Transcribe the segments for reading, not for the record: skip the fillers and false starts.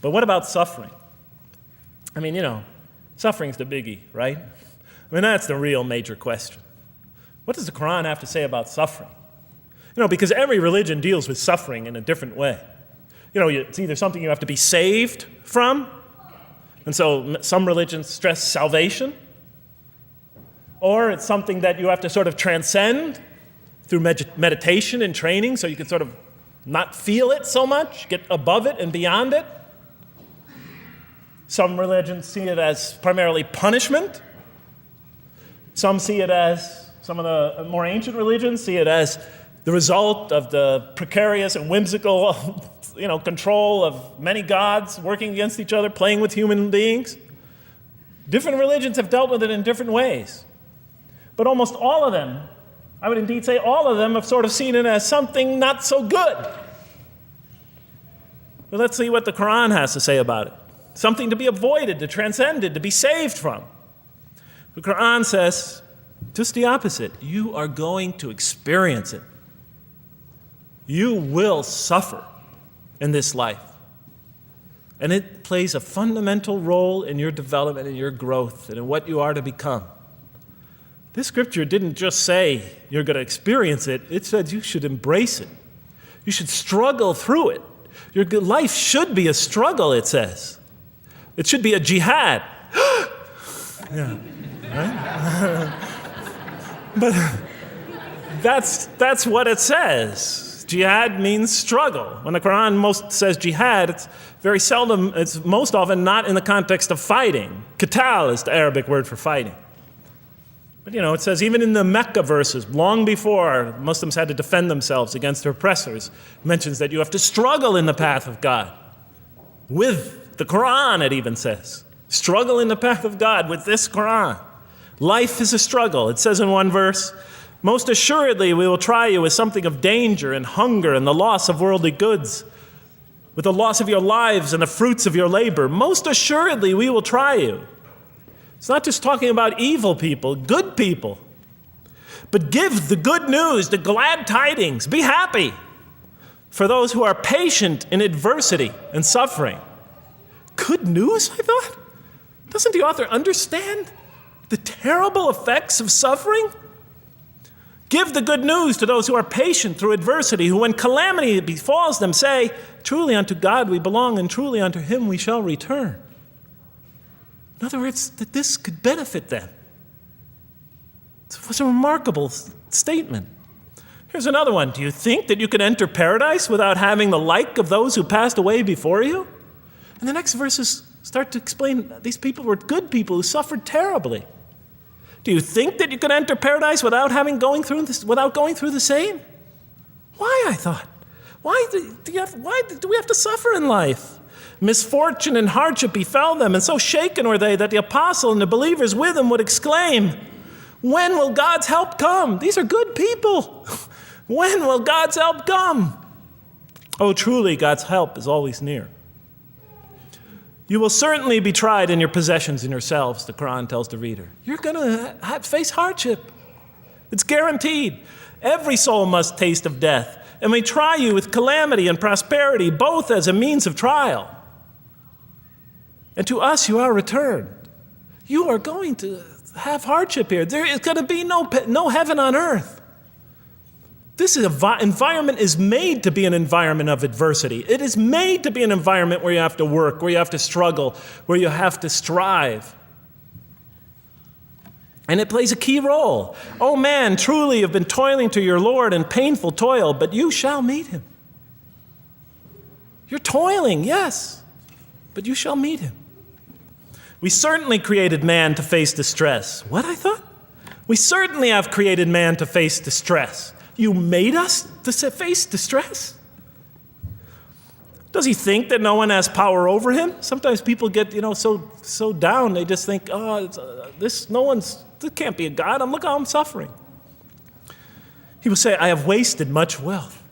But what about suffering? I mean, suffering's the biggie, right? I mean, that's the real major question. What does the Quran have to say about suffering? Because every religion deals with suffering in a different way. It's either something you have to be saved from, and so some religions stress salvation, or it's something that you have to sort of transcend through meditation and training so you can sort of not feel it so much, get above it and beyond it. Some religions see it as primarily punishment. Some see it as, some of the more ancient religions see it as the result of the precarious and whimsical, control of many gods working against each other, playing with human beings. Different religions have dealt with it in different ways. But almost all of them, I would indeed say all of them, have sort of seen it as something not so good. But let's see what the Quran has to say about it. Something to be avoided, to transcended, to be saved from. The Quran says just the opposite. You are going to experience it. You will suffer in this life. And it plays a fundamental role in your development, in your growth, and in what you are to become. This scripture didn't just say you're going to experience it. It said you should embrace it. You should struggle through it. Your life should be a struggle, it says. It should be a jihad. Yeah, right? But that's what it says. Jihad means struggle. When the Quran most says jihad, it's very seldom, it's most often not in the context of fighting. Qital is the Arabic word for fighting. But it says even in the Mecca verses, long before Muslims had to defend themselves against their oppressors, it mentions that you have to struggle in the path of God. With the Quran, it even says. Struggle in the path of God with this Quran. Life is a struggle. It says in one verse, most assuredly we will try you with something of danger and hunger and the loss of worldly goods, with the loss of your lives and the fruits of your labor. Most assuredly we will try you. It's not just talking about evil people, good people. But give the good news, the glad tidings. Be happy for those who are patient in adversity and suffering. Good news, I thought? Doesn't the author understand the terrible effects of suffering? Give the good news to those who are patient through adversity, who when calamity befalls them say, truly unto God we belong and truly unto him we shall return. In other words, that this could benefit them. It was a remarkable statement. Here's another one. Do you think that you can enter paradise without having the like of those who passed away before you? And the next verses start to explain these people were good people who suffered terribly. Do you think that you can enter paradise without going through the same? Why, I thought? Why do we have to suffer in life? Misfortune and hardship befell them, and so shaken were they that the apostle and the believers with him would exclaim, when will God's help come? These are good people. When will God's help come? Oh, truly, God's help is always near. You will certainly be tried in your possessions and yourselves, the Quran tells the reader. You're going to face hardship. It's guaranteed. Every soul must taste of death, and we try you with calamity and prosperity, both as a means of trial. And to us you are returned. You are going to have hardship here. There is going to be no heaven on earth. This environment is made to be an environment of adversity. It is made to be an environment where you have to work, where you have to struggle, where you have to strive. And it plays a key role. Oh man, truly you've been toiling to your Lord in painful toil, but you shall meet him. You're toiling, yes, but you shall meet him. We certainly created man to face distress. What, I thought? We certainly have created man to face distress. You made us to face distress? Does he think that no one has power over him? Sometimes people get, so down, they just think, this can't be a God. Look how I'm suffering. He will say, I have wasted much wealth.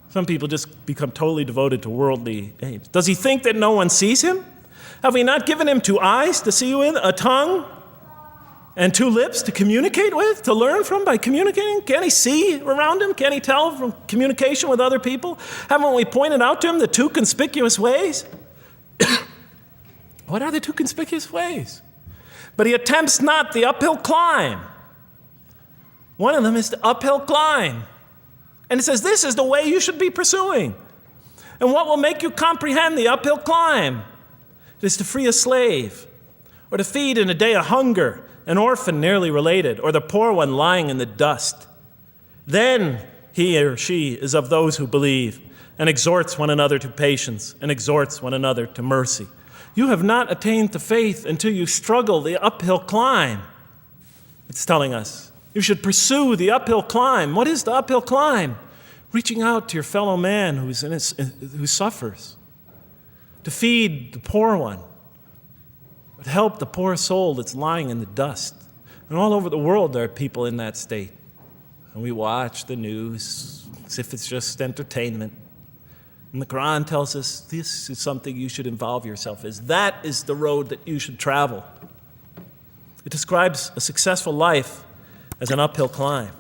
Some people just become totally devoted to worldly aims. Does he think that no one sees him? Have we not given him 2 eyes to see with, a tongue, and 2 lips to communicate with, to learn from by communicating? Can't he see around him? Can't he tell from communication with other people? Haven't we pointed out to him the 2 conspicuous ways? What are the two conspicuous ways? But he attempts not the uphill climb. One of them is the uphill climb. And it says this is the way you should be pursuing. And what will make you comprehend the uphill climb? It is to free a slave, or to feed in a day of hunger an orphan nearly related, or the poor one lying in the dust. Then he or she is of those who believe, and exhorts one another to patience, and exhorts one another to mercy. You have not attained to faith until you struggle the uphill climb. It's telling us you should pursue the uphill climb. What is the uphill climb? Reaching out to your fellow man who suffers, to feed the poor one, but help the poor soul that's lying in the dust. And all over the world there are people in that state. And we watch the news as if it's just entertainment. And the Quran tells us this is something you should involve yourself in. That is the road that you should travel. It describes a successful life as an uphill climb.